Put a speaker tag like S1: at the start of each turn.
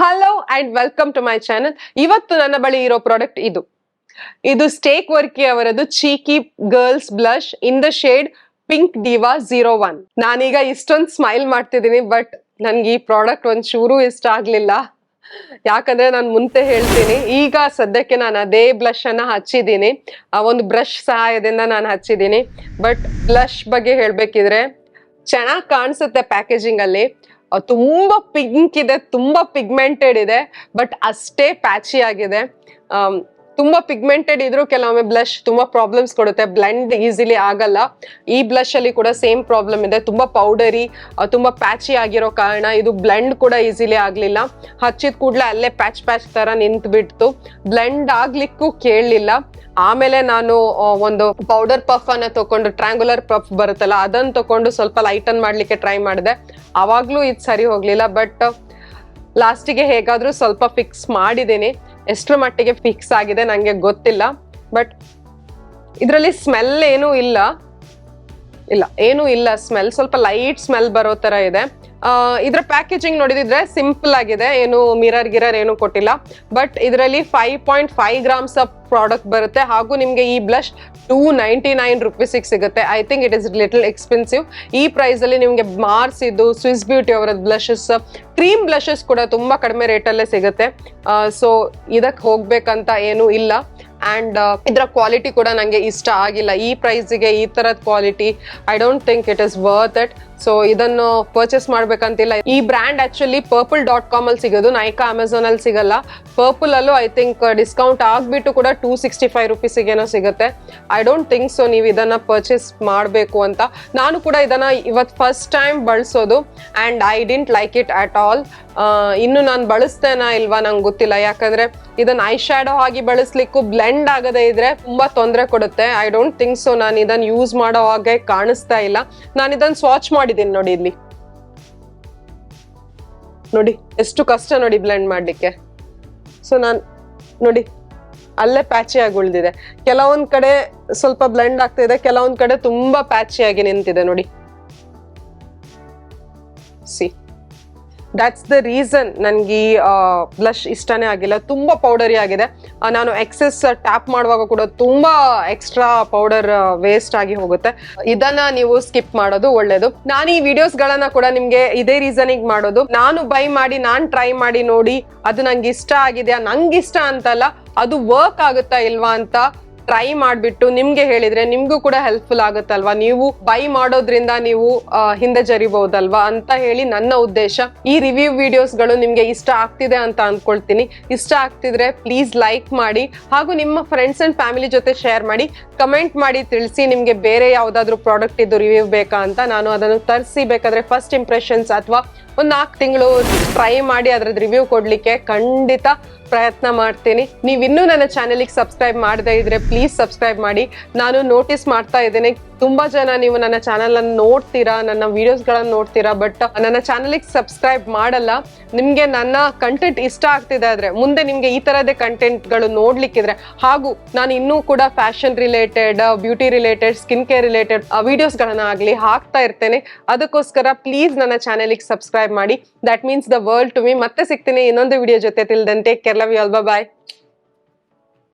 S1: Hello and welcome to my channel. ಇವತ್ತು ನನ್ನ ಬಳಿ ಇರೋ ಪ್ರಾಡಕ್ಟ್ ಇದು ಸ್ಟೇಕ್ ವರ್ಕಿ ಅವರದ್ದು cheeky girls blush in the shade pink diva 01. ನಾನೀಗ ಇಷ್ಟೊಂದು ಸ್ಮೈಲ್ ಮಾಡ್ತಿದ್ದೀನಿ, ಬಟ್ ನನ್ಗೆ ಈ ಪ್ರಾಡಕ್ಟ್ ಒಂಚೂರು ಇಷ್ಟ ಆಗ್ಲಿಲ್ಲ. ಯಾಕಂದ್ರೆ ನಾನು ಮುಂದೆ ಹೇಳ್ತೀನಿ, ಈಗ ಸದ್ಯಕ್ಕೆ ನಾನು ಅದೇ ಬ್ಲಶ್ ಅನ್ನ ಹಚ್ಚಿದ್ದೀನಿ, ಒಂದು ಬ್ರಷ್ ಸಹಾಯದಿಂದ ನಾನು ಹಚ್ಚಿದ್ದೀನಿ. ಬಟ್ ಬ್ಲಶ್ ಬಗ್ಗೆ ಹೇಳ್ಬೇಕಿದ್ರೆ ಚೆನ್ನಾಗಿ ಕಾಣಿಸುತ್ತೆ ಪ್ಯಾಕೇಜಿಂಗ್ ಅಲ್ಲಿ. ತುಂಬಾ ಪಿಂಕ್ ಇದೆ, ತುಂಬಾ ಪಿಗ್ಮೆಂಟೆಡ್ ಇದೆ, ಬಟ್ ಅಷ್ಟೇ ಪ್ಯಾಚಿ ಆಗಿದೆ. ತುಂಬಾ ಪಿಗ್ಮೆಂಟೆಡ್ ಇದ್ರು ಕೆಲವೊಮ್ಮೆ ಬ್ಲಶ್ ತುಂಬಾ ಪ್ರಾಬ್ಲಮ್ಸ್ ಕೊಡುತ್ತೆ, ಬ್ಲೆಂಡ್ ಈಸಿಲಿ ಆಗಲ್ಲ. ಈ ಬ್ಲಶ್ ಅಲ್ಲಿ ಕೂಡ ಸೇಮ್ ಪ್ರಾಬ್ಲಮ್ ಇದೆ, ತುಂಬಾ ಪೌಡರಿ, ತುಂಬಾ ಪ್ಯಾಚಿ ಆಗಿರೋ ಕಾರಣ ಇದು ಬ್ಲೆಂಡ್ ಕೂಡ ಈಸಿಲಿ ಆಗ್ಲಿಲ್ಲ. ಹಚ್ಚಿದ ಕೂಡಲೇ ಅಲ್ಲೇ ಪ್ಯಾಚ್ ತರ ನಿಂತು ಬಿಡ್ತು, ಬ್ಲೆಂಡ್ ಆಗ್ಲಿಕ್ಕೂ ಕೇಳಲಿಲ್ಲ. ಆಮೇಲೆ ನಾನು ಒಂದು ಪೌಡರ್ ಪಫ್ ಅನ್ನ ತಗೊಂಡು, ಟ್ರ್ಯಾಂಗುಲರ್ ಪಫ್ ಬರುತ್ತಲ್ಲ ಅದನ್ನ ತಗೊಂಡು ಸ್ವಲ್ಪ ಲೈಟನ್ ಮಾಡ್ಲಿಕ್ಕೆ ಟ್ರೈ ಮಾಡಿದೆ. ಅವಾಗ್ಲೂ ಇದು ಸರಿ ಹೋಗ್ಲಿಲ್ಲ, ಬಟ್ ಲಾಸ್ಟಿಗೆ ಹೇಗಾದ್ರೂ ಸ್ವಲ್ಪ ಫಿಕ್ಸ್ ಮಾಡಿದ್ದೀನಿ. ಎಷ್ಟರ ಮಟ್ಟಿಗೆ ಫಿಕ್ಸ್ ಆಗಿದೆ ನಂಗೆ ಗೊತ್ತಿಲ್ಲ, ಬಟ್ ಇದರಲ್ಲಿ ಸ್ಮೆಲ್ ಏನೂ ಇಲ್ಲ, ಸ್ಮೆಲ್ ಸ್ವಲ್ಪ ಲೈಟ್ ಸ್ಮೆಲ್ ಬರೋ ತರ ಇದೆ. ಇದ್ರ ಪ್ಯಾಕೇಜಿಂಗ್ ನೋಡಿದ್ರೆ ಸಿಂಪಲ್ ಆಗಿದೆ, ಏನು ಮಿರರ್ ಗಿರರ್ ಏನು ಕೊಟ್ಟಿಲ್ಲ. ಬಟ್ ಇದರಲ್ಲಿ 5.5 ಗ್ರಾಮ್ಸ್ ಆಫ್ ಪ್ರಾಡಕ್ಟ್ ಬರುತ್ತೆ, ಹಾಗೂ ನಿಮ್ಗೆ ಈ ಬ್ಲಶ್ 299 ರುಪೀಸಿಗೆ ಸಿಗುತ್ತೆ. I think it is little expensive. ಈ ಪ್ರೈಸ್ ಅಲ್ಲಿ ನಿಮ್ಗೆ ಮಾರ್ಸ್ ಇದು ಸ್ವಿಸ್ ಬ್ಯೂಟಿ ಅವರ ಬ್ಲಷಸ್, ಕ್ರೀಮ್ ಬ್ಲಷಸ್ ಕೂಡ ತುಂಬಾ ಕಡಿಮೆ ರೇಟಲ್ಲೇ ಸಿಗುತ್ತೆ. ಸೊ ಇದಕ್ಕೆ ಹೋಗ್ಬೇಕಂತ ಏನು ಇಲ್ಲ. ಅಂಡ್ ಇದರ ಕ್ವಾಲಿಟಿ ಕೂಡ ನಂಗೆ ಇಷ್ಟ ಆಗಿಲ್ಲ. ಈ ಪ್ರೈಸ್ಗೆ ಈ ತರದ quality I don't think it is worth it. So ಇದನ್ನು ಪರ್ಚೇಸ್ ಮಾಡ್ಬೇಕಂತಿಲ್ಲ. ಈ ಬ್ರ್ಯಾಂಡ್ ಆಕ್ಚುಲಿ purple.com ಅಲ್ಲಿ ಸಿಗೋದು, ನೈಕಾ ಅಮೆಝಾನ್ ಅಲ್ಲಿ ಸಿಗಲ್ಲ. ಪರ್ಪಲ್ ಅಲ್ಲೂ ಐ ಥಿಂಕ್ ಡಿಸ್ಕೌಂಟ್ ಆಗ್ಬಿಟ್ಟು ಕೂಡ 265 ರುಪೀಸಿಗೇನೋ ಸಿಗುತ್ತೆ. ಐ ಡೋಂಟ್ ಥಿಂಕ್ ಸೊ ನೀವು ಇದನ್ನ ಪರ್ಚೇಸ್ ಮಾಡಬೇಕು ಅಂತ. ನಾನು ಕೂಡ ಇದನ್ನ ಇವತ್ತು ಫಸ್ಟ್ ಟೈಮ್ ಬಳಸೋದು, and I didn't like it at all. ಇನ್ನು ನಾನು ಬಳಸ್ತೇನಾ ಇಲ್ವಾ ನಂಗೆ ಗೊತ್ತಿಲ್ಲ, ಯಾಕಂದ್ರೆ ಇದನ್ನ ಐ ಶ್ಯಾಡೋ ಆಗಿ ಬಳಸ್ಲಿಕ್ಕೂ ಬ್ಲೆಂಡ್ ಆಗದೆ ಇದ್ರೆ ತುಂಬಾ ತೊಂದರೆ ಕೊಡುತ್ತೆ. ಐ ಡೋಂಟ್ ಥಿಂಕ್ ಸೊ ನಾನು ಇದನ್ನ ಯೂಸ್ ಮಾಡೋ ಹಾಗೆ ಕಾಣಿಸ್ತಾ ಇಲ್ಲ. ನಾನು ಇದನ್ನ ಸ್ವಾಚ್ ಮಾಡಿದ್ದೀನಿ ನೋಡಿ, ಇಲ್ಲಿ ನೋಡಿ ಎಷ್ಟು ಕಷ್ಟ ನೋಡಿ ಬ್ಲೆಂಡ್ ಮಾಡ್ಲಿಕ್ಕೆ. ಸೊ ನಾನು ನೋಡಿ ಅಲ್ಲೇ ಪ್ಯಾಚಿ ಆಗಿ ಉಳಿದಿದೆ, ಕೆಲವೊಂದ್ ಕಡೆ ಸ್ವಲ್ಪ ಬ್ಲೆಂಡ್ ಆಗ್ತಿದೆ, ಕೆಲವೊಂದ್ ಕಡೆ ತುಂಬಾ ಪ್ಯಾಚಿ ಆಗಿ ನಿಂತಿದೆ ನೋಡಿ. ಸಿ ದಟ್ಸ್ ದ ರೀಸನ್ ನನ್ಗೆ ಈ ಬ್ಲಶ್ ಇಷ್ಟನೇ ಆಗಿಲ್ಲ. ತುಂಬಾ ಪೌಡರಿ ಆಗಿದೆ. ನಾನು ಎಕ್ಸೆಸ್ ಟ್ಯಾಪ್ ಮಾಡುವಾಗ ಕೂಡ ತುಂಬಾ ಎಕ್ಸ್ಟ್ರಾ ಪೌಡರ್ ವೇಸ್ಟ್ ಆಗಿ ಹೋಗುತ್ತೆ. ಇದನ್ನ ನೀವು ಸ್ಕಿಪ್ ಮಾಡೋದು ಒಳ್ಳೇದು. ನಾನು ಈ ವಿಡಿಯೋಸ್ ಗಳನ್ನ ಕೂಡ ನಿಮ್ಗೆ ಇದೇ ರೀಸನಿಗೆ ಮಾಡೋದು. ನಾನು ಬೈ ಮಾಡಿ, ನಾನು ಟ್ರೈ ಮಾಡಿ ನೋಡಿ ಅದು ನಂಗೆ ಇಷ್ಟ ಆಗಿದೆಯಾ, ನಂಗೆ ಇಷ್ಟ ಅಂತಲ್ಲ, ಅದು ವರ್ಕ್ ಆಗುತ್ತಾ ಇಲ್ವಾ ಅಂತ ಟ್ರೈ ಮಾಡ್ಬಿಟ್ಟು ನಿಮ್ಗೆ ಹೇಳಿದ್ರೆ ನಿಮ್ಗೂ ಕೂಡ ಹೆಲ್ಪ್ಫುಲ್ ಆಗುತ್ತಲ್ವಾ. ನೀವು ಬೈ ಮಾಡೋದ್ರಿಂದ ನೀವು ಹಿಂದೆ ಜರಿಬಹುದಲ್ವಾ ಅಂತ ಹೇಳಿ ನನ್ನ ಉದ್ದೇಶ. ಈ ರಿವ್ಯೂ ವಿಡಿಯೋಸ್ ಗಳು ನಿಮ್ಗೆ ಇಷ್ಟ ಆಗ್ತಿದೆ ಅಂತ ಅನ್ಕೊಳ್ತೀನಿ. ಇಷ್ಟ ಆಗ್ತಿದ್ರೆ ಪ್ಲೀಸ್ ಲೈಕ್ ಮಾಡಿ, ಹಾಗೂ ನಿಮ್ಮ ಫ್ರೆಂಡ್ಸ್ ಅಂಡ್ ಫ್ಯಾಮಿಲಿ ಜೊತೆ ಶೇರ್ ಮಾಡಿ. ಕಮೆಂಟ್ ಮಾಡಿ ತಿಳಿಸಿ ನಿಮ್ಗೆ ಬೇರೆ ಯಾವ್ದಾದ್ರು ಪ್ರಾಡಕ್ಟ್ ಇದು ರಿವ್ಯೂ ಬೇಕಾ ಅಂತ. ನಾನು ಅದನ್ನು ತರಿಸಿ ಬೇಕಾದ್ರೆ ಫಸ್ಟ್ ಇಂಪ್ರೆಷನ್ಸ್ ಅಥವಾ ಒಂದು 4 ತಿಂಗಳು ಟ್ರೈ ಮಾಡಿ ಅದ್ರದ್ದು ರಿವ್ಯೂ ಕೊಡ್ಲಿಕ್ಕೆ ಖಂಡಿತ ಪ್ರಯತ್ನ ಮಾಡ್ತೀನಿ. ನೀವಿನ್ನೂ ನನ್ನ ಚಾನೆಲ್ಗೆ ಸಬ್ಸ್ಕ್ರೈಬ್ ಮಾಡದೇ ಇದ್ರೆ ಪ್ಲೀಸ್ ಸಬ್ಸ್ಕ್ರೈಬ್ ಮಾಡಿ. ನಾನು ನೋಟಿಸ್ ಮಾಡ್ತಾ ಇದ್ದೇನೆ, ತುಂಬಾ ಜನ ನೀವು ನನ್ನ ಚಾನೆಲ್ ಅನ್ನು ನೋಡ್ತೀರಾ, ನನ್ನ ವಿಡಿಯೋಸ್ಗಳನ್ನ ನೋಡ್ತೀರಾ, ಬಟ್ ನನ್ನ ಚಾನೆಲ್ಗೆ ಸಬ್ಸ್ಕ್ರೈಬ್ ಮಾಡಲ್ಲ. ನಿಮ್ಗೆ ನನ್ನ ಕಂಟೆಂಟ್ ಇಷ್ಟ ಆಗ್ತಿದೆ ಆದ್ರೆ ಮುಂದೆ ನಿಮ್ಗೆ ಈ ತರದೇ ಕಂಟೆಂಟ್ಗಳು ನೋಡ್ಲಿಕ್ಕಿದ್ರೆ, ಹಾಗೂ ನಾನು ಇನ್ನೂ ಕೂಡ fashion related, beauty related, skin care related ವಿಡಿಯೋಸ್ಗಳನ್ನ ಆಗ್ಲಿ ಹಾಕ್ತಾ ಇರ್ತೇನೆ. ಅದಕ್ಕೋಸ್ಕರ ಪ್ಲೀಸ್ ನನ್ನ ಚಾನೆಲ್ಗೆ ಸಬ್ಸ್ಕ್ರೈಬ್ ಮಾಡಿ. That means the world to me. ಮತ್ತೆ ಸಿಗ್ತೀನಿ ಇನ್ನೊಂದು ವಿಡಿಯೋ ಜೊತೆ. Till then take care, love you all, bye bye.